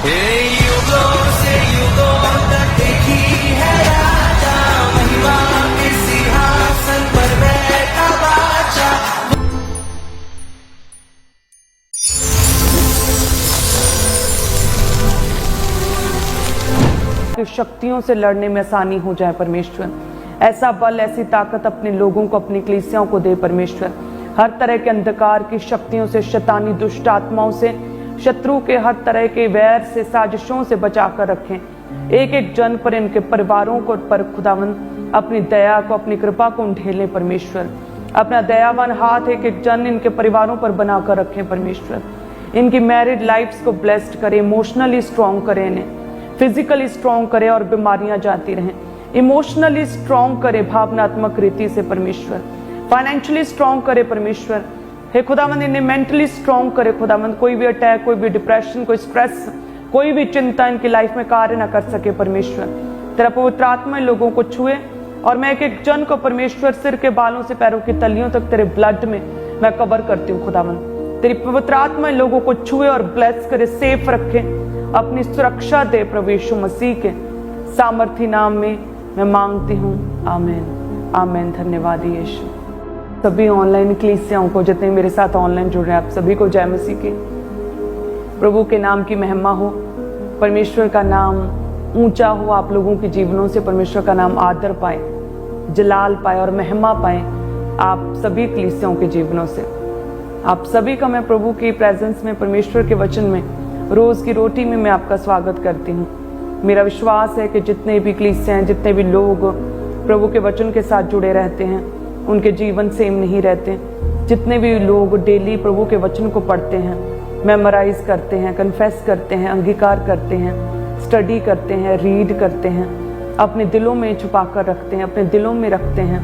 युगों से युगों तक एक ही है राजा, महिमा के सिंहासन पर बैठा बादशाह। शक्तियों से लड़ने में आसानी हो जाए परमेश्वर, ऐसा बल ऐसी ताकत अपने लोगों को, अपनी कलीसियाओं को दे परमेश्वर। हर तरह के अंधकार की शक्तियों से, शैतानी दुष्ट आत्माओं से, शत्रु के हर तरह के वैर से, साजिशों से बचाकर रखें। एक एक जन पर, इनके परिवारों को पर खुदावंद अपनी दया को, अपनी कृपा को ढेलें परमेश्वर। अपना दयावान हाथ एक एक जन इनके परिवारों पर बनाकर रखें परमेश्वर। इनकी मैरिड लाइफ्स को ब्लेस्ड करें, इमोशनली स्ट्रॉन्ग करें, इन्हें फिजिकली स्ट्रॉन्ग करे और बीमारियां जाती रहें। इमोशनली स्ट्रॉन्ग करे भावनात्मक रीति से परमेश्वर। फाइनेंशियली स्ट्रॉन्ग करे परमेश्वर। हे खुदावंद इन्हें मेंटली स्ट्रॉन्ग करे खुदावंद। कोई भी अटैक, कोई भी डिप्रेशन, कोई स्ट्रेस, कोई भी चिंता इनकी लाइफ में कार्य ना कर सके परमेश्वर। तेरा पवित्र आत्मा इन लोगों को छुए और मैं एक एक जन को परमेश्वर सिर के बालों से पैरों की तलियों तक तेरे ब्लड में मैं कवर करती हूँ खुदावंद। तेरी पवित्र आत्मा इन लोगों को छुए और ब्लेस करे, सेफ रखे, अपनी सुरक्षा दे प्रभु यीशु मसीह के सामर्थी नाम में मैं मांगती हूँ, आमीन आमीन। धन्यवाद यीशु। सभी ऑनलाइन कलीसियाओं को, जितने मेरे साथ ऑनलाइन जुड़ रहे हैं, आप सभी को जय मसीह की। प्रभु के नाम की महिमा हो, परमेश्वर का नाम ऊंचा हो, आप लोगों के जीवनों से परमेश्वर का नाम आदर पाए, जलाल पाए और महिमा पाए आप सभी कलीसियाओं के जीवनों से। आप सभी का मैं प्रभु की प्रेजेंस में, परमेश्वर के वचन में, रोज की रोटी में मैं आपका स्वागत करती हूँ। मेरा विश्वास है कि जितने भी कलीसियां हैं, जितने भी लोग प्रभु के वचन के साथ जुड़े रहते हैं, उनके जीवन सेम नहीं रहते। जितने भी लोग डेली प्रभु के वचन को पढ़ते हैं, मेमोराइज करते हैं, कन्फेस करते हैं, अंगीकार करते हैं, स्टडी करते हैं, रीड करते हैं, अपने दिलों में छुपा कर रखते हैं, अपने दिलों में रखते हैं,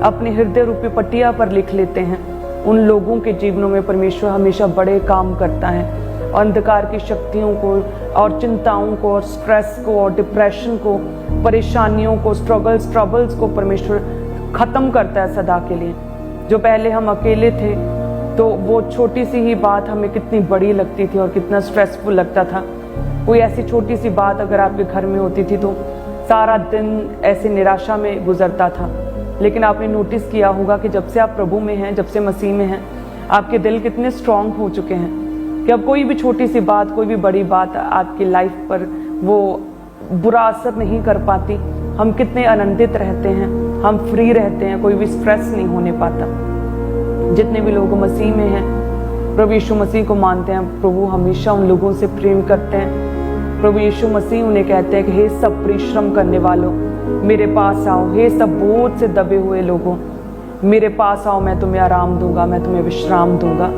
अपने हृदय रूपी पटिया पर लिख लेते हैं, उन लोगों के जीवनों में परमेश्वर हमेशा बड़े काम करता है। अंधकार की शक्तियों को और चिंताओं को और स्ट्रेस को और डिप्रेशन को, परेशानियों को, ट्रबल्स को परमेश्वर खत्म करता है सदा के लिए। जो पहले हम अकेले थे तो वो छोटी सी ही बात हमें कितनी बड़ी लगती थी और कितना स्ट्रेसफुल लगता था। कोई ऐसी छोटी सी बात अगर आपके घर में होती थी तो सारा दिन ऐसे निराशा में गुजरता था। लेकिन आपने नोटिस किया होगा कि जब से आप प्रभु में हैं, जब से मसीह में हैं, आपके दिल कितने स्ट्रांग हो चुके हैं कि अब कोई भी छोटी सी बात, कोई भी बड़ी बात आपकी लाइफ पर वो बुरा असर नहीं कर पाती। हम कितने आनंदित रहते हैं, हम फ्री रहते हैं, कोई भी स्ट्रेस नहीं होने पाता। जितने भी लोग मसीह में हैं, प्रभु यीशु मसीह को मानते हैं, प्रभु हमेशा उन लोगों से प्रेम करते हैं। प्रभु यीशु मसीह उन्हें कहते हैं कि हे सब परिश्रम करने वालों, मेरे पास आओ। हे सब बोझ से दबे हुए लोगों, मेरे पास आओ, मैं तुम्हें आराम दूंगा, मैं तुम्हें विश्राम दूंगा।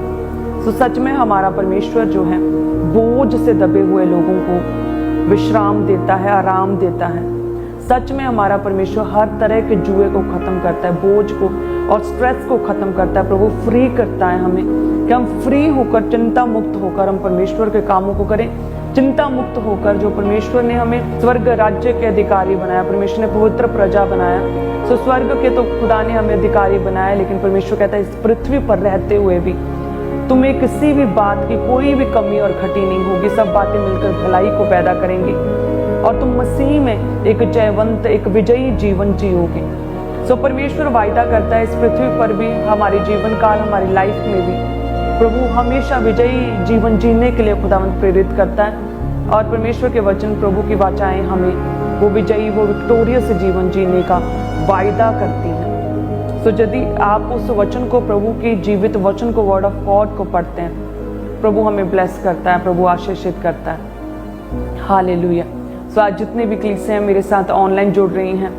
तो सच में हमारा परमेश्वर जो है बोझ से दबे हुए लोगों को विश्राम देता है, आराम देता है। सच में हमारा परमेश्वर हर तरह के जुए को खत्म करता है, बोझ को और स्ट्रेस को खत्म करता है। प्रभु फ्री करता है हमें कि हम फ्री होकर, चिंता मुक्त होकर हम परमेश्वर के कामों को करें। चिंता मुक्त होकर जो परमेश्वर ने हमें स्वर्ग राज्य के अधिकारी बनाया, परमेश्वर ने पवित्र प्रजा बनाया। सो स्वर्ग के तो खुदा ने हमें अधिकारी बनाया, लेकिन परमेश्वर कहता है इस पृथ्वी पर रहते हुए भी तुम्हें किसी भी बात की कोई भी कमी और घटी नहीं होगी। सब बातें मिलकर भलाई को पैदा करेंगी और तुम मसीह में एक जयवंत, एक विजयी जीवन जियोगे। सो परमेश्वर वायदा करता है इस पृथ्वी पर भी, हमारे जीवन काल, हमारी लाइफ में भी प्रभु हमेशा विजयी जीवन जीने के लिए खुदावंत प्रेरित करता है। और परमेश्वर के वचन, प्रभु की वाचाएं हमें वो विजयी, वो विक्टोरियस जीवन जीने का वायदा करती हैं। तो यदि आप उस वचन को, प्रभु की जीवित वचन को, वर्ड ऑफ गॉड को पढ़ते हैं, प्रभु हमें ब्लेस करता है, प्रभु आशीषित करता है। हालेलुया। सो आज जितने भी कलीसियां मेरे साथ ऑनलाइन जुड़ रही हैं,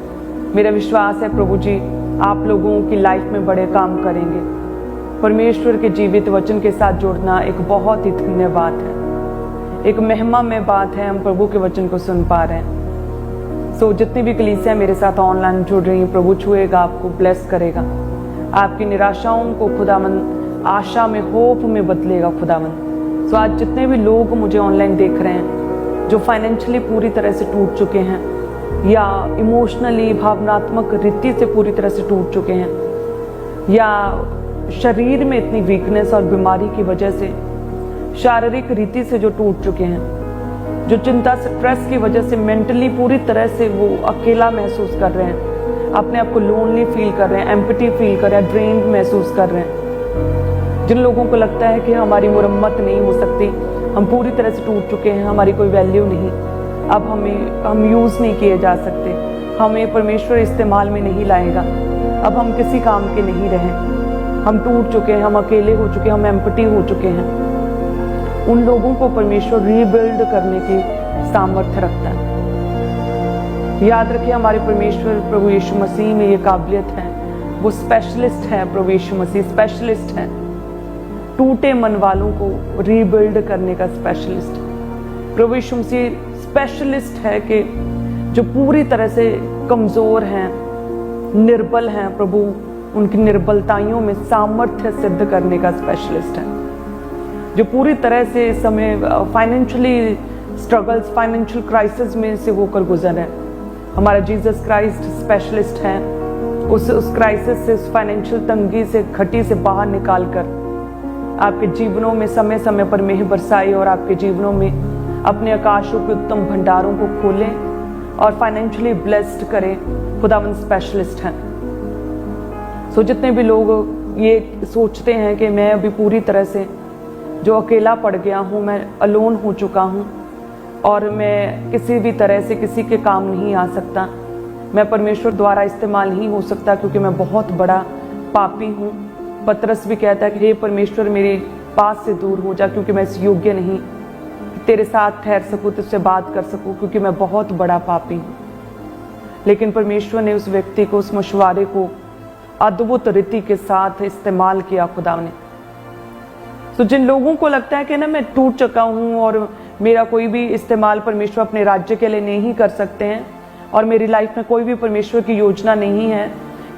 मेरा विश्वास है प्रभु जी आप लोगों की लाइफ में बड़े काम करेंगे। परमेश्वर के जीवित वचन के साथ जुड़ना एक बहुत ही धन्य बात है, एक महिमा में बात है। हम प्रभु के वचन को सुन पा रहे हैं। सो जितनी भी कलीसियां मेरे साथ ऑनलाइन जुड़ रही हैं, प्रभु छुएगा, आपको ब्लेस करेगा, आपकी निराशाओं को खुदावंद आशा में, होप में बदलेगा खुदावंद। सो आज जितने भी लोग मुझे ऑनलाइन देख रहे हैं जो फाइनेंशियली पूरी तरह से टूट चुके हैं या इमोशनली, भावनात्मक रीति से पूरी तरह से टूट चुके हैं, या शरीर में इतनी वीकनेस और बीमारी की वजह से शारीरिक रीति से जो टूट चुके हैं, जो चिंता स्ट्रेस की वजह से मेंटली पूरी तरह से वो अकेला महसूस कर रहे हैं, अपने आप को लोनली फील कर रहे हैं, एम्पटी फील कर रहे हैं, ड्रेन्ड महसूस कर रहे हैं। जिन लोगों को लगता है कि हमारी मुरम्मत नहीं हो सकती, हम पूरी तरह से टूट चुके हैं, हमारी कोई वैल्यू नहीं, अब हम यूज़ नहीं किए जा सकते, हमें परमेश्वर इस्तेमाल में नहीं लाएगा, अब हम किसी काम के नहीं रहे, हम टूट चुके हैं, हम अकेले हो चुके हैं, हम एम्पटी हो चुके हैं। उन लोगों को परमेश्वर रीबिल्ड करने की सामर्थ्य रखता है। याद रखिए, हमारे परमेश्वर प्रभु यीशु मसीह में ये काबिलियत है, वो स्पेशलिस्ट है। प्रभु यीशु मसीह स्पेशलिस्ट है, टूटे मन वालों को रीबिल्ड करने का स्पेशलिस्ट। प्रभु यीशु मसीह स्पेशलिस्ट है कि जो पूरी तरह से कमजोर हैं, निर्बल हैं, प्रभु उनकी निर्बलताइयों में सामर्थ्य सिद्ध करने का स्पेशलिस्ट है। जो पूरी तरह से इस समय फाइनेंशियली स्ट्रगल्स, फाइनेंशियल क्राइसिस में से होकर गुजर रहे हैं, हमारा जीसस क्राइस्ट स्पेशलिस्ट है उस क्राइसिस से, उस फाइनेंशियल तंगी से, घटी से बाहर निकालकर आपके जीवनों में समय समय पर मेह बरसाए और आपके जीवनों में अपने आकाशों के उत्तम भंडारों को खोलें और फाइनेंशियली ब्लेस्ड करें। खुदावंद स्पेशलिस्ट हैं। सो जितने भी लोग ये सोचते हैं कि मैं अभी पूरी तरह से जो अकेला पड़ गया हूँ, मैं अलोन हो चुका हूँ और मैं किसी भी तरह से किसी के काम नहीं आ सकता, मैं परमेश्वर द्वारा इस्तेमाल नहीं हो सकता क्योंकि मैं बहुत बड़ा पापी हूँ। पतरस भी कहता है कि हे परमेश्वर, मेरे पास से दूर हो जा क्योंकि मैं इस योग्य नहीं तेरे साथ ठहर सकूँ, तुझसे बात कर सकूँ, क्योंकि मैं बहुत बड़ा पापी हूँ। लेकिन परमेश्वर ने उस व्यक्ति को, उस मशवारे को अद्भुत रीति के साथ इस्तेमाल किया खुदा ने। तो जिन लोगों को लगता है कि ना मैं टूट चुका हूँ और मेरा कोई भी इस्तेमाल परमेश्वर अपने राज्य के लिए नहीं कर सकते हैं और मेरी लाइफ में कोई भी परमेश्वर की योजना नहीं है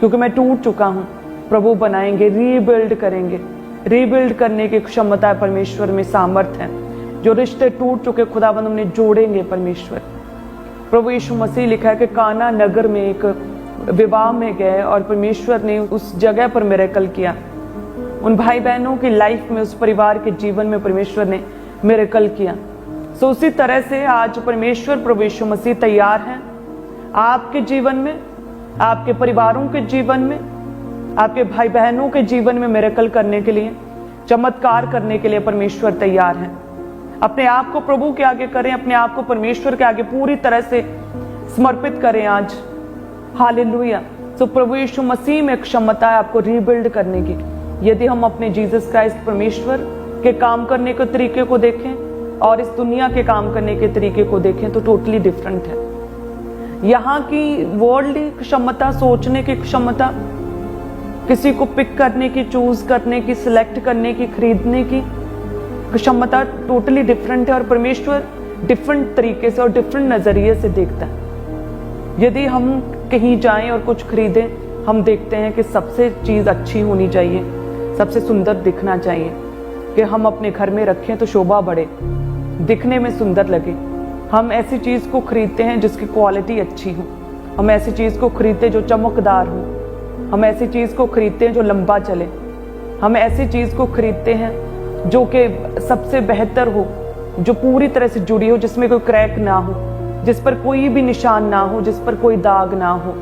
क्योंकि मैं टूट चुका हूँ, प्रभु बनाएंगे, रीबिल्ड करेंगे। रीबिल्ड करने की क्षमता परमेश्वर में सामर्थ्य है। जो रिश्ते टूट चुके खुदावंद उन्हें जोड़ेंगे परमेश्वर। प्रभु यीशु मसीह लिखा है कि काना नगर में एक विवाह में गए और परमेश्वर ने उस जगह पर मिरेकल किया। उन भाई बहनों की लाइफ में, उस परिवार के जीवन में परमेश्वर ने मिरेकल किया। सो उसी तरह से आज परमेश्वर प्रभु यीशु मसीह तैयार हैं आपके जीवन में, आपके परिवारों के जीवन में, आपके भाई बहनों के जीवन में मिरेकल करने के लिए, चमत्कार करने के लिए परमेश्वर तैयार है। अपने आप को प्रभु के आगे करें, अपने आप को परमेश्वर के आगे पूरी तरह से समर्पित करें आज। हालेलुया। तो प्रभु यीशु मसीह में क्षमता है आपको रीबिल्ड करने की। यदि हम अपने जीसस क्राइस्ट परमेश्वर के काम करने के तरीके को देखें और इस दुनिया के काम करने के तरीके को देखें तो टोटली डिफरेंट है। यहाँ की वर्ल्डली क्षमता, सोचने की क्षमता, किसी को पिक करने की, चूज करने की, सिलेक्ट करने की, खरीदने की क्षमता टोटली डिफरेंट है और परमेश्वर डिफरेंट तरीके से और डिफरेंट नजरिए से देखता है। यदि हम कहीं जाएं और कुछ खरीदें, हम देखते हैं कि सबसे चीज अच्छी होनी चाहिए, सबसे सुंदर दिखना चाहिए, कि हम अपने घर में रखें तो शोभा बढ़े, दिखने में सुंदर लगे। हम ऐसी चीज को खरीदते हैं जिसकी क्वालिटी अच्छी हो, हम ऐसी चीज को खरीदते हैं जो चमकदार हो, हम ऐसी चीज को खरीदते हैं जो लंबा चले, हम ऐसी चीज को खरीदते हैं जो कि सबसे बेहतर हो, जो पूरी तरह से जुड़ी हो, जिसमें कोई क्रैक ना हो, जिस पर कोई भी निशान ना हो, जिस पर कोई दाग ना हो।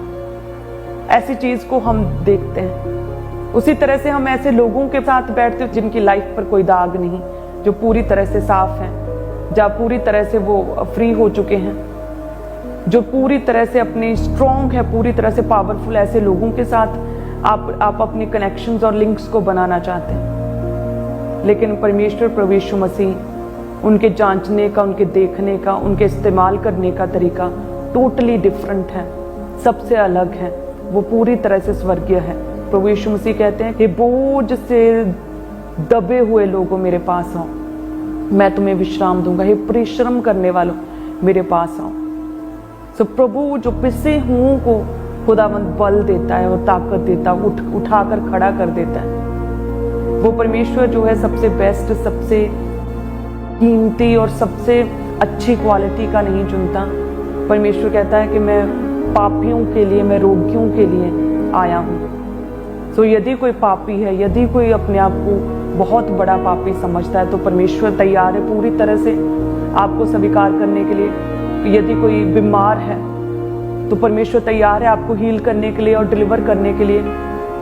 ऐसी चीज को हम देखते हैं। उसी तरह से हम ऐसे लोगों के साथ बैठते हैं जिनकी लाइफ पर कोई दाग नहीं, जो पूरी तरह से साफ हैं, जहाँ पूरी तरह से वो फ्री हो चुके हैं, जो पूरी तरह से अपनी स्ट्रॉन्ग है, पूरी तरह से पावरफुल। ऐसे लोगों के साथ आप अपने कनेक्शंस और लिंक्स को बनाना चाहते हैं। लेकिन परमेश्वर प्रभु यीशु मसीह, उनके जांचने का, उनके देखने का, उनके इस्तेमाल करने का तरीका टोटली डिफरेंट है, सबसे अलग है। वो पूरी तरह से स्वर्गीय है। प्रभु यीशु मसीह कहते हैं कि बोझ से दबे हुए लोगों मेरे पास आओ, मैं तुम्हें विश्राम दूंगा। हे परिश्रम करने वालों मेरे पास आओ। सो प्रभु जो पिसे हुओं को खुदावंद बल देता है और ताकत देता है, उठाकर खड़ा कर देता है। वो परमेश्वर जो है सबसे बेस्ट, सबसे कीमती और सबसे अच्छी क्वालिटी का नहीं चुनता। परमेश्वर कहता है कि मैं पापियों के लिए, मैं रोगियों के लिए आया हूँ। तो यदि कोई पापी है, यदि कोई अपने आप को बहुत बड़ा पापी समझता है, तो परमेश्वर तैयार है पूरी तरह से आपको स्वीकार करने के लिए। यदि कोई बीमार है तो परमेश्वर तैयार है आपको हील करने के लिए और डिलीवर करने के लिए।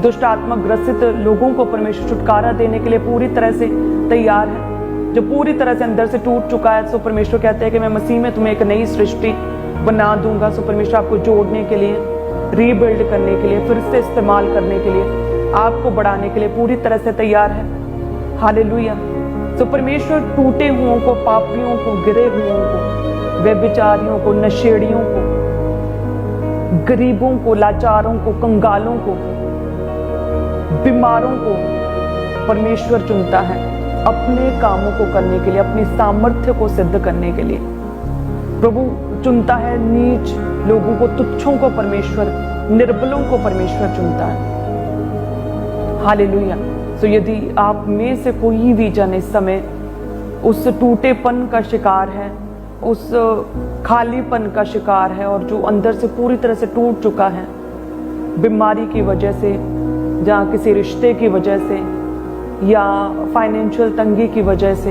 दुष्ट आत्मा ग्रसित लोगों को परमेश्वर छुटकारा देने के लिए पूरी तरह से तैयार है। जो पूरी तरह से अंदर से टूट चुका है, सो परमेश्वर कहते हैं कि मैं मसीह में तुम्हें एक नई सृष्टि बना दूंगा। सो परमेश्वर आपको जोड़ने के लिए, रीबिल्ड करने के लिए, फिर से इस्तेमाल करने के लिए, आपको बढ़ाने के लिए पूरी तरह से तैयार है। हालेलुया। सो परमेश्वर टूटे हुओं को, पापियों को, गिरे हुओं को, व्यभिचारियों को, नशेड़ियों को, गरीबों को, लाचारों को, कंगालों को, बीमारों को परमेश्वर चुनता है अपने कामों को करने के लिए, अपनी सामर्थ्य को सिद्ध करने के लिए। प्रभु चुनता है नीच लोगों को, तुच्छों को परमेश्वर, निर्बलों को परमेश्वर चुनता है। हालेलुया। तो यदि आप में से कोई भी जन इस समय उस टूटेपन का शिकार है, उस खालीपन का शिकार है, और जो अंदर से पूरी तरह से टूट चुका है बीमारी की वजह से, जहाँ किसी रिश्ते की वजह से, या फाइनेंशियल तंगी की वजह से,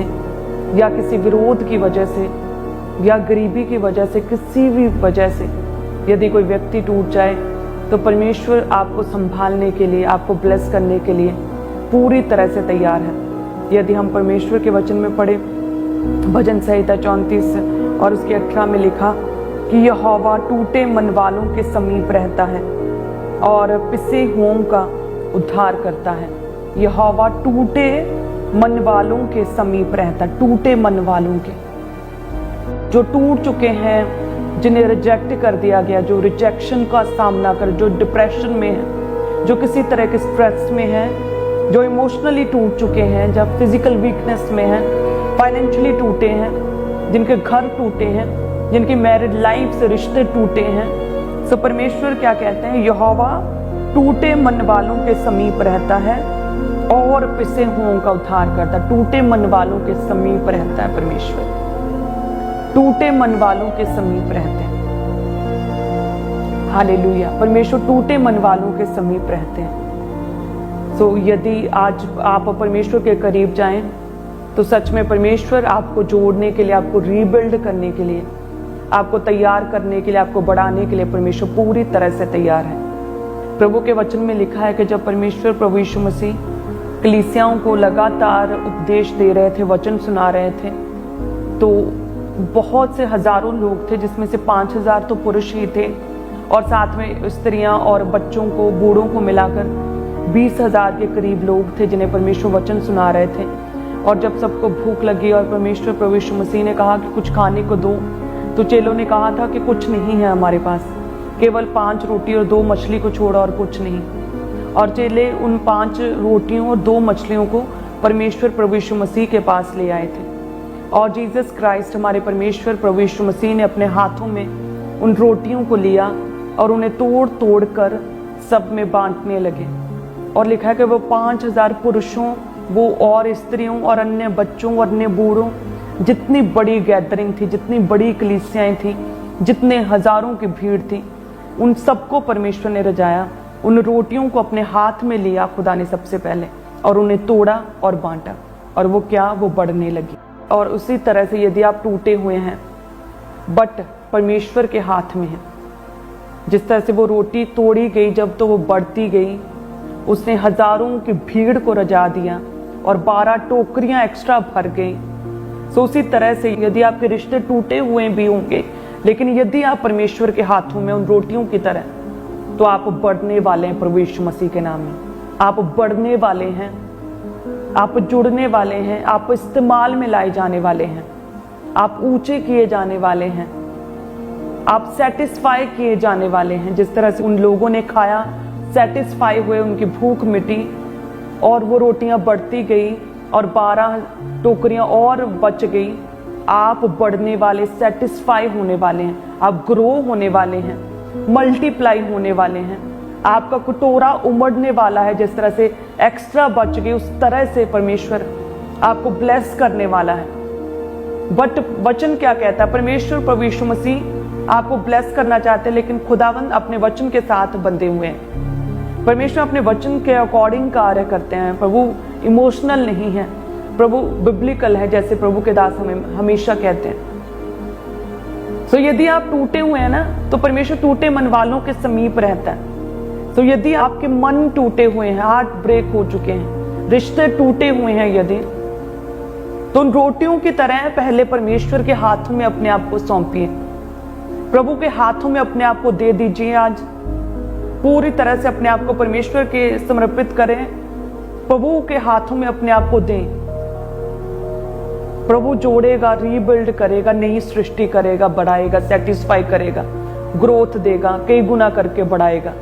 या किसी विरोध की वजह से, या गरीबी की वजह से, किसी भी वजह से यदि कोई व्यक्ति टूट जाए, तो परमेश्वर आपको संभालने के लिए, आपको ब्लेस करने के लिए पूरी तरह से तैयार है। यदि हम परमेश्वर के वचन में पढ़े, भजन संहिता 34 और उसके 18 में लिखा कि यहोवा टूटे मन वालों के समीप रहता है और पिसे हुओं का उद्धार करता है। यहोवा टूटे मन वालों के समीप रहता है। टूटे मन वालों के, जो टूट चुके हैं, जिन्हें रिजेक्ट कर दिया गया, जो रिजेक्शन का सामना कर, जो डिप्रेशन में है, जो किसी तरह के स्ट्रेस में है, जो इमोशनली टूट चुके हैं, जब फिजिकल वीकनेस में है, फाइनेंशियली टूटे हैं, जिनके घर टूटे हैं, जिनकी मैरिड लाइफ से रिश्ते टूटे हैं। सो परमेश्वर क्या कहते हैं? यहोवा टूटे मन वालों के समीप रहता है और पिसे हुओं का उद्धार करता है। टूटे मन वालों के समीप रहता है परमेश्वर, टूटे मन वालों के समीप रहते हैं। हालेलुया। परमेश्वर टूटे मन वालों के समीप रहते हैं। सो यदि आज आप परमेश्वर के करीब जाएं, तो सच में परमेश्वर आपको जोड़ने के लिए, आपको रीबिल्ड करने के लिए, आपको तैयार करने के लिए, आपको बढ़ाने के लिए परमेश्वर पूरी तरह से तैयार है। प्रभु के वचन में लिखा है कि जब परमेश्वर प्रभु यीशु मसीह कलीसियाओं को लगातार उपदेश दे रहे थे, वचन सुना रहे थे, तो बहुत से हजारों लोग थे, जिसमें से 5000 तो पुरुष ही थे, और साथ में स्त्रियां और बच्चों को, बूढ़ों को मिलाकर 20,000 के करीब लोग थे जिन्हें परमेश्वर वचन सुना रहे थे। और जब सबको भूख लगी और परमेश्वर प्रभु यीशु मसीह ने कहा कि कुछ खाने को दो, तो चेलों ने कहा था कि कुछ नहीं है हमारे पास, केवल 5 रोटी और 2 मछली को छोड़ा और कुछ नहीं। और चेले उन 5 रोटियों और 2 मछलियों को परमेश्वर प्रभु यीशु मसीह के पास ले आए थे। और जीसस क्राइस्ट, हमारे परमेश्वर प्रभु यीशु मसीह ने अपने हाथों में उन रोटियों को लिया और उन्हें तोड़ तोड़ कर सब में बांटने लगे। और लिखा है कि वो 5000 पुरुषों, वो और स्त्रियों और अन्य बच्चों और अन्य बूढ़ों, जितनी बड़ी गैदरिंग थी, जितनी बड़ी कलीसियाएं थी, जितने हजारों की भीड़ थी, उन सबको परमेश्वर ने रजाया। उन रोटियों को अपने हाथ में लिया खुदा ने सबसे पहले, और उन्हें तोड़ा और बांटा, और वो क्या, वो बढ़ने लगी। और उसी तरह से यदि आप टूटे हुए हैं बट परमेश्वर के हाथ में है, जिस तरह से वो रोटी तोड़ी गई जब, तो वो बढ़ती गई, उसने हजारों की भीड़ को रजा दिया और 12 टोकरियां एक्स्ट्रा भर गई। सो उसी तरह से यदि आपके रिश्ते टूटे हुए भी होंगे, लेकिन यदि आप परमेश्वर के हाथों में उन रोटियों की तरह, तो आप बढ़ने वाले हैं प्रभु यीशु मसीह के नाम में। आप बढ़ने वाले हैं, आप जुड़ने वाले हैं, आप इस्तेमाल में लाए जाने वाले हैं, आप ऊंचे किए जाने वाले हैं, आप सेटिस्फाई किए जाने वाले हैं। जिस तरह से उन लोगों ने खाया, सेटिस्फाई हुए, उनकी भूख मिटी और वो रोटियां बढ़ती गई और 12 टोकरियां और बच गई। आप बढ़ने वाले, सेटिस्फाई होने वाले हैं, आप ग्रो होने वाले हैं, मल्टीप्लाई होने वाले हैं। आपका कटोरा उमड़ने वाला है। जिस तरह से एक्स्ट्रा बच गई, उस तरह से परमेश्वर आपको ब्लेस करने वाला है। बट वचन क्या कहता है? परमेश्वर प्रभु यीशु मसीह आपको ब्लेस करना चाहते हैं, लेकिन खुदावंद अपने वचन के साथ बंधे हुए हैं। परमेश्वर अपने वचन के अकॉर्डिंग कार्य करते हैं। प्रभु इमोशनल नहीं है, प्रभु बिब्लिकल है, जैसे प्रभु के दास हमें हमेशा कहते हैं। तो यदि आप टूटे हुए हैं ना, तो परमेश्वर टूटे मन वालों के समीप रहता है। तो यदि आपके मन टूटे हुए हैं, हार्ट ब्रेक हो चुके हैं, रिश्ते टूटे हुए हैं यदि, तो उन रोटियों की तरह पहले परमेश्वर के हाथों में अपने आप को सौंपिए, प्रभु के हाथों में अपने आप को दे दीजिए। आज पूरी तरह से अपने आप को परमेश्वर के समर्पित करें, प्रभु के हाथों में अपने आप को दें। प्रभु जोड़ेगा, रीबिल्ड करेगा, नई सृष्टि करेगा, बढ़ाएगा, सेटिस्फाई करेगा, ग्रोथ देगा, कई गुना करके बढ़ाएगा।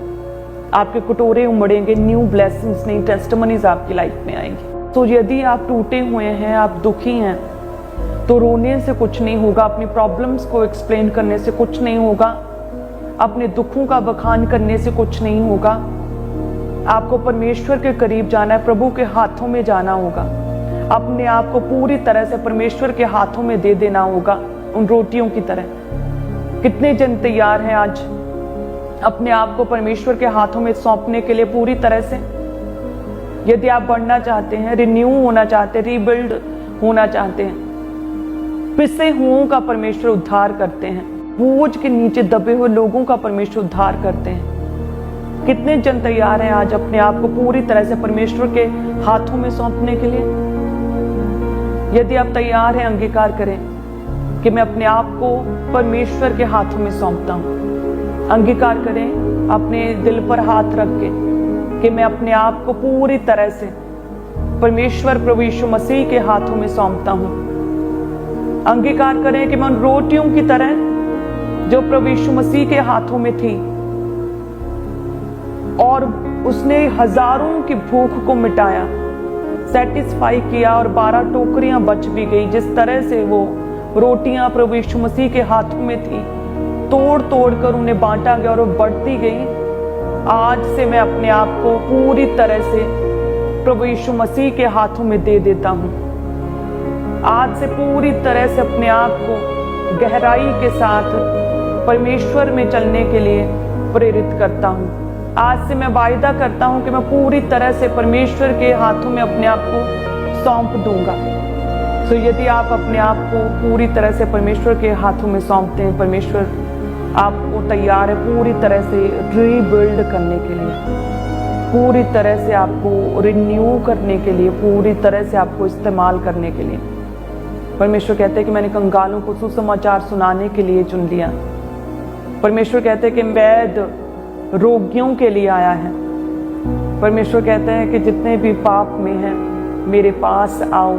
आपके कटोरे उमड़ेंगे, न्यू ब्लेसिंग्स, नई टेस्टिमनीज आपकी लाइफ में आएंगी। तो यदि आप टूटे हुए हैं, आप दुखी हैं, तो रोने से कुछ नहीं होगा, अपनी प्रॉब्लम्स को एक्सप्लेन करने से कुछ नहीं होगा, अपने दुखों का बखान करने से कुछ नहीं होगा। आपको परमेश्वर के करीब जाना है, प्रभु के हाथों में जाना होगा, अपने आप को पूरी तरह से परमेश्वर के हाथों में दे देना होगा, उन रोटियों की तरह। कितने जन तैयार हैं आज अपने आप को परमेश्वर के हाथों में सौंपने के लिए पूरी तरह से? यदि आप बढ़ना चाहते हैं, रिन्यू होना चाहते हैं, रीबिल्ड होना चाहते हैं, पिसे हुओं का परमेश्वर उद्धार करते हैं, बोझ के नीचे दबे हुए लोगों का परमेश्वर उद्धार करते हैं। कितने जन तैयार हैं आज अपने आप को पूरी तरह से परमेश्वर के हाथों में सौंपने के लिए? यदि आप तैयार हैं, अंगीकार करें कि मैं अपने आप को परमेश्वर के हाथों में सौंपता हूं। अंगीकार करें अपने दिल पर हाथ रख के कि मैं अपने आप को पूरी तरह से परमेश्वर प्रभु यीशु मसीह के हाथों में सौंपता हूं। अंगीकार करें कि मैं उन रोटियों की तरह जो प्रभु यीशु मसीह के हाथों में थी और उसने हजारों की भूख को मिटाया, सेटिस्फाई किया, और 12 टोकरियां बच भी गई। जिस तरह से वो रोटियां प्रभु यीशु मसीह के हाथों में थी, तोड़ तोड़ कर उन्हें बांटा गया और वो बढ़ती गई। आज से मैं अपने आप को पूरी तरह से प्रभु यीशु मसीह के हाथों में दे देता हूं। आज से पूरी तरह से अपने आप को गहराई के साथ परमेश्वर में चलने के लिए प्रेरित करता हूं। आज से मैं वायदा करता हूं कि मैं पूरी तरह से परमेश्वर के हाथों में अपने आप को सौंप दूंगा। तो यदि आप अपने आप को पूरी तरह से परमेश्वर के हाथों में सौंपते हैं, परमेश्वर आपको तैयार है पूरी तरह से रीबिल्ड करने के लिए, पूरी तरह से आपको रिन्यू करने के लिए, पूरी तरह से आपको इस्तेमाल करने के लिए। परमेश्वर कहते हैं कि मैंने कंगालों को सुसमाचार सुनाने के लिए चुन लिया। परमेश्वर कहते हैं कि वैद्य रोगियों के लिए आया है। परमेश्वर कहते हैं कि जितने भी पाप में हैं मेरे पास आओ,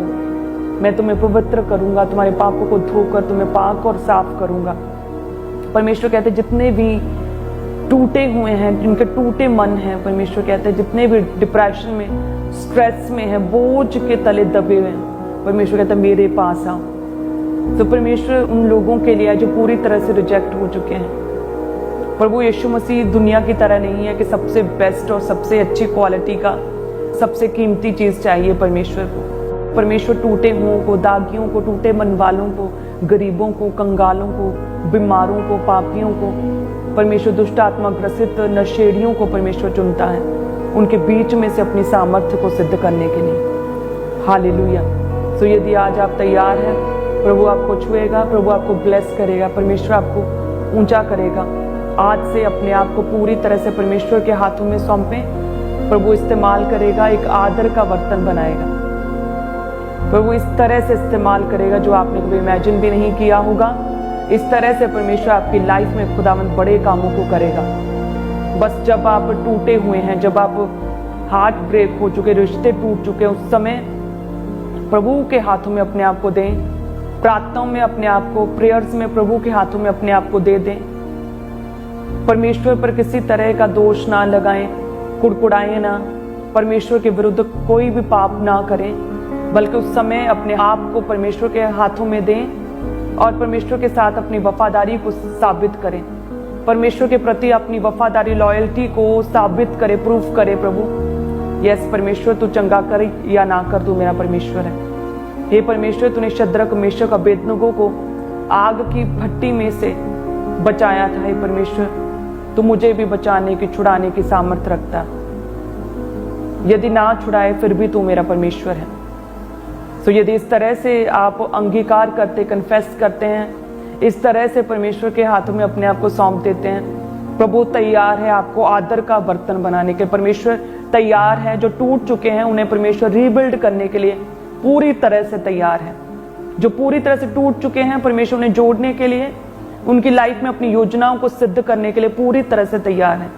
मैं तुम्हें पवित्र करूंगा, तुम्हारे पापों को धोकर तुम्हें पाक और साफ करूंगा। परमेश्वर कहते हैं जितने भी टूटे हुए हैं, जिनके टूटे मन हैं, परमेश्वर कहते हैं जितने भी डिप्रेशन में, स्ट्रेस में हैं, बोझ के तले दबे हुए हैं, परमेश्वर कहता है मेरे पास आओ। तो परमेश्वर उन लोगों के लिए जो पूरी तरह से रिजेक्ट हो चुके हैं। प्रभु यीशु मसीह दुनिया की तरह नहीं है कि सबसे बेस्ट और सबसे अच्छी क्वालिटी का सबसे कीमती चीज चाहिए परमेश्वर को। परमेश्वर टूटे हुओं को, दागियों को, टूटे मन वालों को, गरीबों को, कंगालों को, बीमारों को, पापियों को, परमेश्वर दुष्ट आत्मा ग्रसित नशेड़ियों को परमेश्वर चुनता है उनके बीच में से अपनी सामर्थ्य को सिद्ध करने के लिए। हालेलुया। तो यदि आज आप तैयार हैं, प्रभु आपको छुएगा, प्रभु आपको ब्लेस करेगा, परमेश्वर आपको ऊंचा करेगा। आज से अपने आप को पूरी तरह से परमेश्वर के हाथों में सौंपें। प्रभु इस्तेमाल करेगा, एक आदर का बर्तन बनाएगा। प्रभु इस तरह से इस्तेमाल करेगा जो आपने कभी इमेजिन भी नहीं किया होगा। इस तरह से परमेश्वर आपकी लाइफ में खुदावंद बड़े कामों को करेगा। बस जब आप टूटे हुए हैं, जब आप हार्ट ब्रेक हो चुके, रिश्ते टूट चुके, उस समय प्रभु के हाथों में अपने आप को दें। प्रार्थनाओं में अपने आप को, प्रेयर्स में प्रभु के हाथों में अपने आप को दे दें। परमेश्वर पर किसी तरह का दोष ना लगाएं, कुड़कुड़ाएं ना, परमेश्वर के विरुद्ध कोई भी पाप ना करें, बल्कि उस समय अपने आप को परमेश्वर के हाथों में दें और परमेश्वर के साथ अपनी वफादारी को साबित करें। परमेश्वर के प्रति अपनी वफादारी, लॉयल्टी को साबित करे, प्रूफ करे। प्रभु यस परमेश्वर, तू चंगा कर या ना कर, तू मेरा परमेश्वर है। हे परमेश्वर, तूने शद्रक, मेशक, अबेदनगो को आग की भट्टी में से बचाया था। हे परमेश्वर, तू मुझे भी बचाने की, छुड़ाने की सामर्थ्य रखता। यदि ना छुड़ाए फिर भी तू मेरा परमेश्वर है। तो यदि इस तरह से आप अंगीकार करते, कन्फेस करते हैं, इस तरह से परमेश्वर के हाथों में अपने आप को सौंप देते हैं। प्रभु तैयार है आपको आदर का बर्तन बनाने के। परमेश्वर तैयार है, जो टूट चुके हैं उन्हें परमेश्वर रीबिल्ड करने के लिए पूरी तरह से तैयार है। जो पूरी तरह से टूट चुके हैं परमेश्वर उन्हें जोड़ने के लिए, उनकी लाइफ में अपनी योजनाओं को सिद्ध करने के लिए पूरी तरह से तैयार है।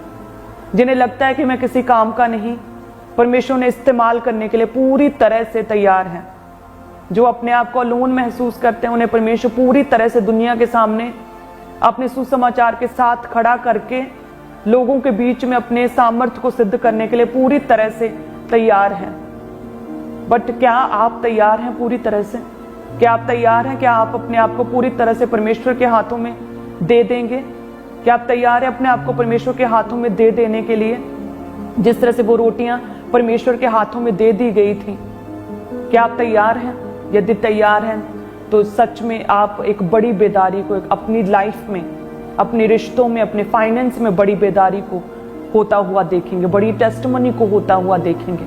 जिन्हें लगता है कि मैं किसी काम का नहीं, परमेश्वर उन्हें इस्तेमाल करने के लिए पूरी तरह से तैयार है। जो अपने आप को अलोन महसूस करते हैं उन्हें परमेश्वर पूरी तरह से दुनिया के सामने अपने सुसमाचार के साथ खड़ा करके लोगों के बीच में अपने सामर्थ्य को सिद्ध करने के लिए पूरी तरह से तैयार है। बट क्या आप तैयार हैं पूरी तरह से? क्या आप तैयार हैं? क्या आप अपने आप को पूरी तरह से परमेश्वर के हाथों में दे देंगे? क्या आप तैयार हैं अपने आप को परमेश्वर के हाथों में दे देने के लिए, जिस तरह से वो रोटियां परमेश्वर के हाथों में दे दी गई थी? क्या आप तैयार हैं? यदि तैयार हैं तो सच में आप एक बड़ी बेदारी को अपनी लाइफ में, अपने रिश्तों में, अपने फाइनेंस में बड़ी बेदारी को होता हुआ देखेंगे, बड़ी टेस्टिमनी को होता हुआ देखेंगे।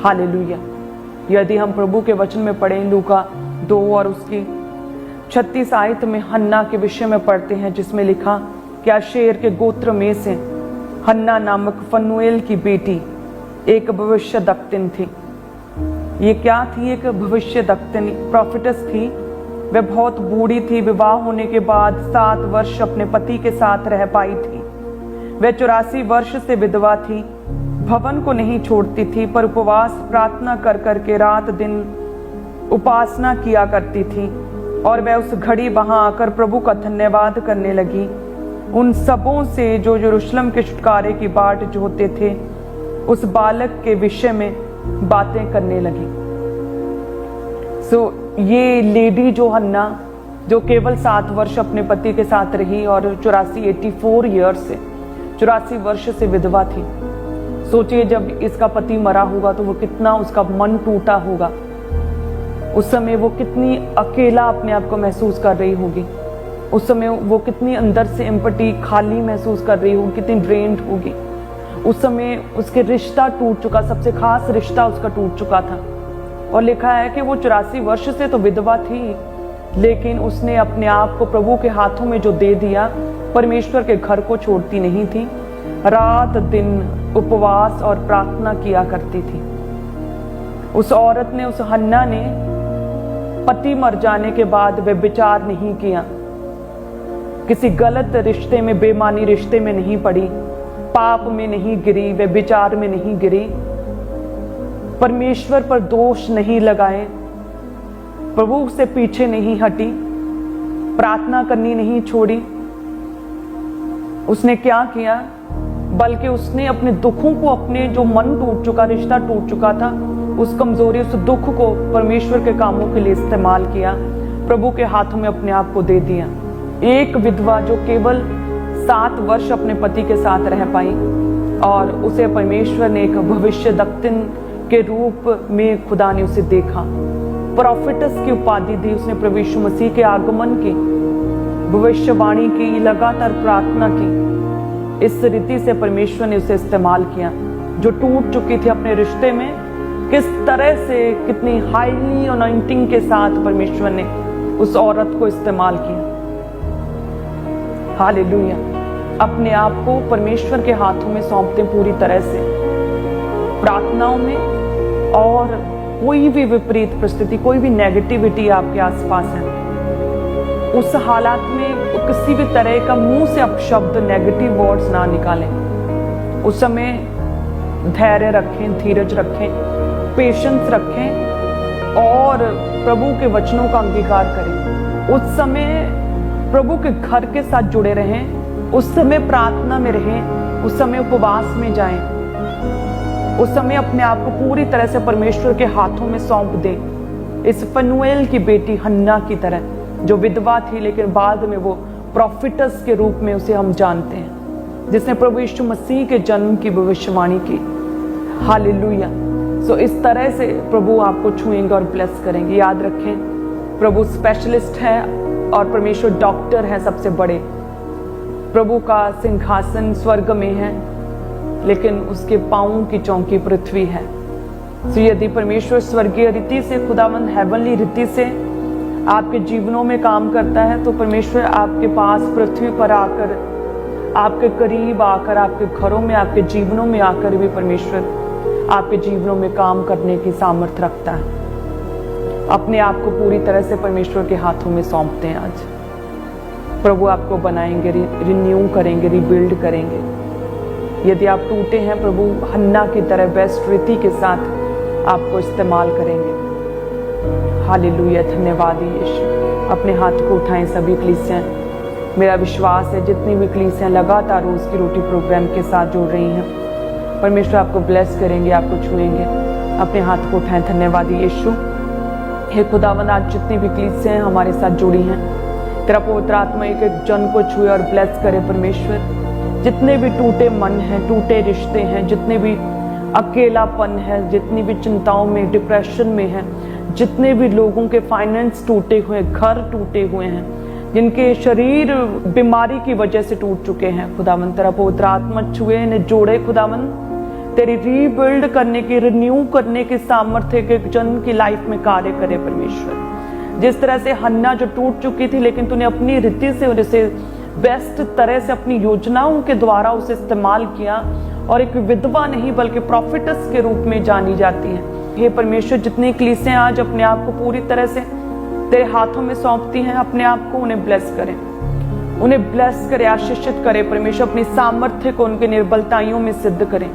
हालेलुया। यदि हम प्रभु के वचन में पढ़ें लूका 2 और उसकी 36 आयत में हन्ना के विषय में पढ़ते हैं, जिसमें लिखा कि आशेर के गोत्र में से हन्ना नामक फनुएल की बेटी एक भविष्यद्वक्तिन थी। ये क्या थी? एक भविष्यद्वक्तिन, प्रॉफिटस थी। वह बहुत बूढ़ी थी, विवाह होने के बाद 7 वर्ष अपने पति के साथ रह पाई थी। वह 84 वर्ष से विधवा थी, भवन को नहीं छोड़ती थी, पर उपवास प्रार्थना कर करके रात दिन उपासना किया करती थी। और वह उस घड़ी वहां आकर प्रभु का धन्यवाद करने लगी, उन सबों से जो यरूशलेम के छुटकारे की बाट जोहते थे, उस बालक के विषय में बातें करने लगी। ये लेडी जो हन्ना, जो केवल 7 वर्ष अपने पति के साथ रही और 84 ईयर्स से 84 वर्ष से विधवा थी। सोचिए जब इसका पति मरा होगा तो वो कितना उसका मन टूटा होगा। उस समय वो कितनी अकेला अपने आप को महसूस कर रही होगी। उस समय वो कितनी अंदर से एम्पटी, खाली महसूस कर रही होगी, कितनी ड्रेन्ड होगी। उस समय उसके रिश्ता टूट चुका, सबसे खास रिश्ता उसका टूट चुका था। और लिखा है कि वो 84 वर्ष से तो विधवा थी, लेकिन उसने अपने आप को प्रभु के हाथों में जो दे दिया, परमेश्वर के घर को छोड़ती नहीं थी। रात दिन उपवास और प्रार्थना किया करती थी। उस औरत ने, उस हन्ना ने पति मर जाने के बाद वे विचार नहीं किया, किसी गलत रिश्ते में, बेमानी रिश्ते में नहीं पड़ी, पाप में नहीं गिरी, वे विचार में नहीं गिरी, परमेश्वर पर दोष नहीं लगाए, प्रभु से पीछे नहीं हटी, प्रार्थना करनी नहीं छोड़ी। उसने क्या किया? बल्कि उसने अपने दुखों को, अपने जो मन टूट चुका, रिश्ता टूट चुका था, उस कमजोरी, उस दुख को परमेश्वर के कामों के लिए इस्तेमाल किया, प्रभु के हाथों में अपने आप को दे दिया। एक विधवा जो केवल 7 वर्ष अपने पति के साथ रह पाई और उसे परमेश्वर ने एक भविष्यद्वक्तिन के रूप में खुदा ने उसे देखा, प्रॉफिटस की उपाधि दी। उसने प्रभु यीशु मसीह के आगमन की भविष्यवाणी की, लगातार प्रार्थना की। इस रीति से परमेश्वर ने उसे इस्तेमाल किया। जो टूट चुकी थी अपने रिश्ते में, किस तरह से, कितनी हाईली अनॉइंटिंग के साथ परमेश्वर ने उस औरत को इस्तेमाल किया। हालेलुया। अपने आप को परमेश्वर के हाथों में सौंपते पूरी तरह से, प्रार्थनाओं में। और कोई भी विपरीत परिस्थिति, कोई भी नेगेटिविटी आपके आसपास है, उस हालात में किसी भी तरह का मुंह से अपशब्द, नेगेटिव वर्ड्स ना निकालें। उस समय धैर्य रखें, धीरज रखें, पेशेंस रखें और प्रभु के वचनों का अंगीकार करें। उस समय प्रभु के घर के साथ जुड़े रहें, उस समय प्रार्थना में रहें, उस समय उपवास में जाएं, उस समय अपने आप को पूरी तरह से परमेश्वर के हाथों में सौंप दें। इस फनुएल की बेटी हन्ना की तरह, जो विधवा थी लेकिन बाद में वो प्रॉफिटस के रूप में उसे हम जानते हैं, जिसने प्रभु यीशु मसीह के जन्म की भविष्यवाणी की। हालेलुया। सो इस तरह से प्रभु आपको छुएंगे और ब्लेस करेंगे। याद रखें, प्रभु स्पेशलिस्ट है और परमेश्वर डॉक्टर है सबसे बड़े। प्रभु का सिंहासन स्वर्ग में है, लेकिन उसके पांवों की चौकी पृथ्वी है। तो यदि परमेश्वर स्वर्गीय रीति से, खुदावंद हेवनली रीति से आपके जीवनों में काम करता है, तो परमेश्वर आपके पास पृथ्वी पर आकर, आपके करीब आकर, आपके घरों में, आपके जीवनों में आकर भी परमेश्वर आपके जीवनों में काम करने की सामर्थ्य रखता है। अपने आप को पूरी तरह से परमेश्वर के हाथों में सौंपते हैं। आज प्रभु आपको बनाएंगे, रिन्यू करेंगे, रिबिल्ड करेंगे। यदि आप टूटे हैं, प्रभु हन्ना की तरह बेस्ट रीति के साथ आपको इस्तेमाल करेंगे। हालेलुया, धन्यवाद यीशु। अपने हाथ को उठाएं सभी कलीसियां। मेरा विश्वास है जितनी भी कलीसियां लगातार रोज की रोटी प्रोग्राम के साथ जुड़ रही हैं, परमेश्वर आपको ब्लेस करेंगे, आपको छुएंगे। अपने हाथ को उठाएं। धन्यवाद यीशु। हे खुदावंद, आज जितनी भी कलीसियां हमारे साथ जुड़ी हैं, तेरा पवित्र आत्मा एक एक जन को छुए और ब्लेस करे परमेश्वर। जितने भी टूटे मन हैं, टूटे रिश्ते हैं, जितने भी अकेलापन है, जितनी भी चिंताओं में, डिप्रेशन में है, जितने भी लोगों के फाइनेंस टूटे हुए, घर टूटे हुए हैं, जिनके शरीर बीमारी की वजह से टूट चुके हैं, खुदावंद तेरा पवित्र आत्मा छुए, इन्हें जोड़े खुदावंद। तेरी रीबिल्ड करने की, रिन्यू करने की सामर्थ्य के जन की लाइफ में कार्य करे परमेश्वर। जिस तरह से हन्ना जो टूट चुकी थी, लेकिन तूने अपनी रीति से उसे बेस्ट तरह से अपनी योजनाओं के द्वारा उसे इस्तेमाल किया और एक विधवा नहीं बल्कि प्रॉफिटस के रूप में जानी जाती है। हे परमेश्वर, जितनी कलीसियां आज अपने आप को पूरी तरह से तेरे हाथों में सौंपती हैं, अपने आप को उन्हें ब्लेस करें, उन्हें ब्लेस करे, आशीषित करे परमेश्वर। अपनी सामर्थ्य को उनके निर्बलताइयों में सिद्ध करें।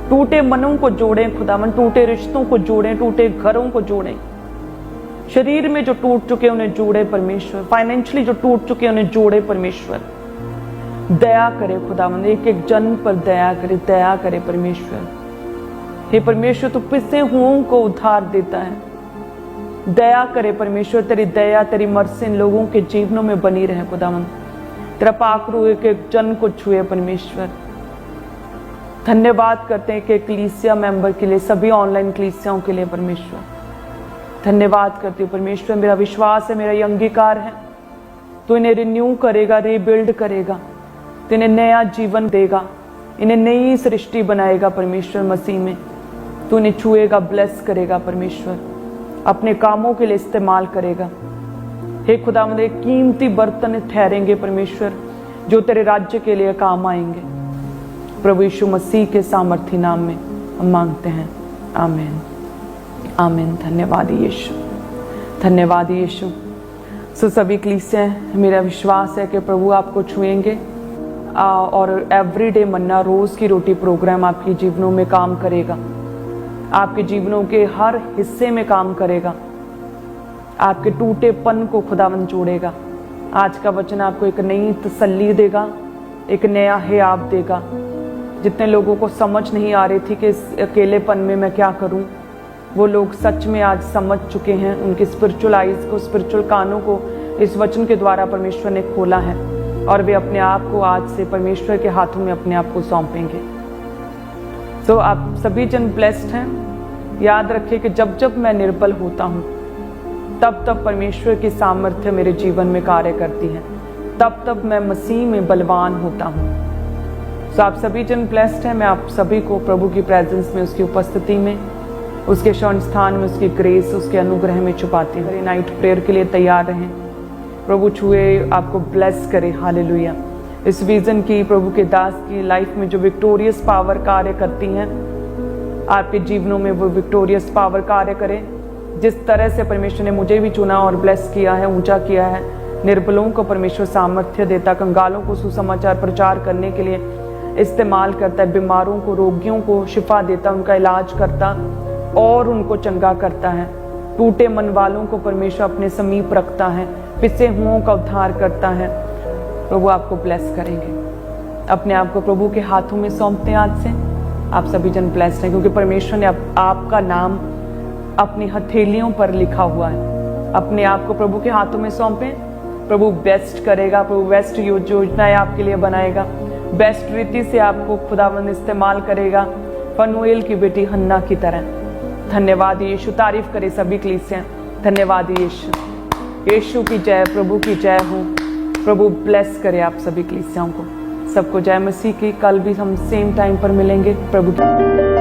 टूटे मनों को जोड़ें खुदावंद, टूटे रिश्तों को जोड़ें, टूटे घरों को जोड़ें। शरीर में जो टूट चुके उन्हें जोड़े परमेश्वर। फाइनेंशियली जो टूट चुके उन्हें जोड़े परमेश्वर। दया करे खुदावंद, एक एक जन पर दया करे, दया करे परमेश्वर। हे परमेश्वर, तू पिसे हुओं को उद्धार देता है। दया करे परमेश्वर, तेरी दया, तेरी मर्सी इन लोगों के जीवनों में बनी रहे खुदावंद। तेरा पाखरू एक एक जन को छुए परमेश्वर। धन्यवाद करते हैं कि कलीसिया मेंबर के लिए, सभी ऑनलाइन कलीसियाओं के लिए परमेश्वर। धन्यवाद करती हूँ परमेश्वर। मेरा विश्वास है, मेरा ये अंगीकार है, तो इन्हें रिन्यू करेगा, रीबिल्ड करेगा, तो इन्हें नया जीवन देगा, इन्हें नई सृष्टि बनाएगा परमेश्वर मसीह में। तो इन्हें छुएगा, ब्लेस करेगा परमेश्वर, अपने कामों के लिए इस्तेमाल करेगा। हे खुदावंद, एक कीमती बर्तन ठहरेंगे परमेश्वर, जो तेरे राज्य के लिए काम आएंगे। प्रभु यीशु मसीह के सामर्थी नाम में हम मांगते हैं, आमीन, आमीन। धन्यवाद यीशु, धन्यवाद यीशु। सो सभी कलीसियां, मेरा विश्वास है कि प्रभु आपको छुएंगे और एवरीडे मन्ना रोज की रोटी प्रोग्राम आपके जीवनों में काम करेगा, आपके जीवनों के हर हिस्से में काम करेगा, आपके टूटेपन को खुदावंद जोड़ेगा। आज का वचन आपको एक नई तसल्ली देगा, एक नया हियाव देगा। जितने लोगों को समझ नहीं आ रही थी कि इस अकेलेपन में मैं क्या करूं, वो लोग सच में आज समझ चुके हैं। उनके स्पिरिचुअल आइज को, स्पिरिचुअल कानों को इस वचन के द्वारा परमेश्वर ने खोला है और वे अपने आप को आज से परमेश्वर के हाथों में अपने आप को सौंपेंगे। सो आप सभी जन ब्लेस्ड हैं। याद रखिए कि जब जब मैं निर्बल होता हूँ, तब तब परमेश्वर की सामर्थ्य मेरे जीवन में कार्य करती है, तब तब मैं मसीह में बलवान होता हूँ। सो आप सभी जन ब्लेस्ड हैं। मैं आप सभी को प्रभु की प्रेजेंस में, उसकी उपस्थिति में, उसके शरण स्थान में, उसकी ग्रेस, उसके अनुग्रह में छुपाती हूँ। नाइट प्रेयर के लिए तैयार रहें। प्रभु छुए, आपको ब्लेस करे। हालेलुया। इस विजन की, प्रभु के दास की लाइफ में जो विक्टोरियस पावर कार्य करती हैं, आपके जीवनों में वो विक्टोरियस पावर कार्य करे। जिस तरह से परमेश्वर ने मुझे भी चुना और ब्लेस किया है, ऊंचा किया है, निर्बलों को परमेश्वर सामर्थ्य देता, कंगालों को सुसमाचार प्रचार करने के लिए इस्तेमाल करता है, बीमारों को, रोगियों को शिफा देता, उनका इलाज करता और उनको चंगा करता है। टूटे मन वालों को परमेश्वर अपने समीप रखता है, पिसे हुओं का उद्धार करता है। प्रभु आपको ब्लेस करेंगे। अपने आप को प्रभु के हाथों में सौंपते हैं। आज से आप सभी जन ब्लेस्ड हैं, क्योंकि परमेश्वर ने आपका नाम अपनी हथेलियों पर लिखा हुआ है। अपने आप को प्रभु के हाथों में सौंपें। प्रभु बेस्ट करेगा, प्रभु बेस्ट योजनाएं आपके लिए बनाएगा, बेस्ट रीति से आपको खुदावंद इस्तेमाल करेगा, फनुएल की बेटी हन्ना की तरह। धन्यवाद यीशु। तारीफ करे सभी कलीसियां। धन्यवाद यीशु। यीशु की जय, प्रभु की जय हो। प्रभु ब्लेस करे आप सभी कलीसियाओं को। सबको जय मसीह की। कल भी हम सेम टाइम पर मिलेंगे। प्रभु की